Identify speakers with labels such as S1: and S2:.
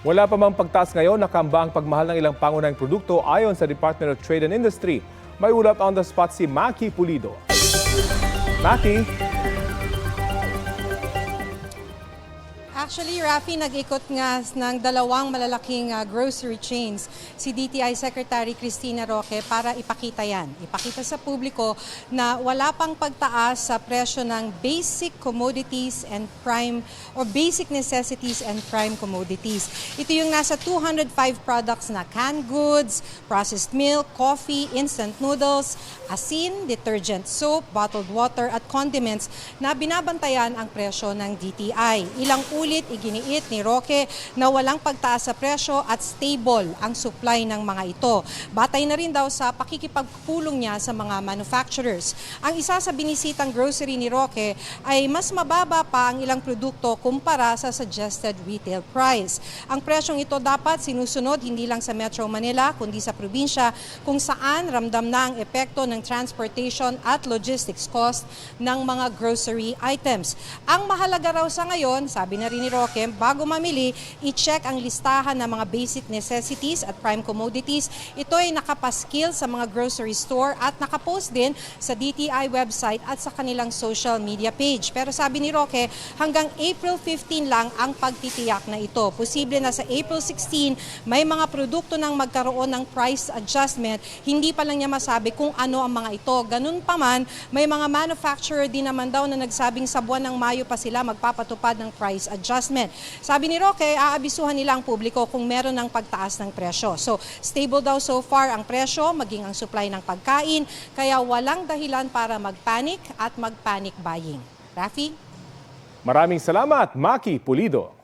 S1: Wala pa mang pagtaas ngayon, nakamba ang pagmahal ng ilang pangunahing produkto ayon sa Department of Trade and Industry. May ulat on the spot si Maki Pulido. Maki?
S2: Actually, Rafi, nag-ikot nga ng dalawang malalaking grocery chains si DTI Secretary Cristina Roque para ipakita yan. Ipakita sa publiko na wala pang pagtaas sa presyo ng basic commodities and prime or basic necessities and prime commodities. Ito yung nasa 205 products na canned goods, processed milk, coffee, instant noodles, asin, detergent soap, bottled water at condiments na binabantayan ang presyo ng DTI. Ilang ulit iginiit ni Roque na walang pagtaas sa presyo at stable ang supply ng mga ito. Batay na rin daw sa pakikipagpulong niya sa mga manufacturers. Ang isa sa binisitang grocery ni Roque ay mas mababa pa ang ilang produkto kumpara sa suggested retail price. Ang presyong ito dapat sinusunod hindi lang sa Metro Manila kundi sa probinsya kung saan ramdam na ang epekto ng transportation at logistics cost ng mga grocery items. Ang mahalaga raw sa ngayon, sabi na rin ni Roque, bago mamili, i-check ang listahan ng mga basic necessities at prime commodities. Ito ay nakapaskil sa mga grocery store at nakapost din sa DTI website at sa kanilang social media page. Pero sabi ni Roque, hanggang April 15 lang ang pagtitiyak na ito. Posible na sa April 16, may mga produkto nang magkaroon ng price adjustment. Hindi pa lang niya masabi kung ano ang mga ito. Ganun pa man, may mga manufacturer din naman daw na nagsabing sa buwan ng Mayo pa sila magpapatupad ng price adjustment. Sabi ni Roque, aabisuhan nila ang publiko kung meron ng pagtaas ng presyo. So, stable daw so far ang presyo, maging ang supply ng pagkain, kaya walang dahilan para mag-panic at mag-panic buying. Rafi?
S1: Maraming salamat, Maki Pulido.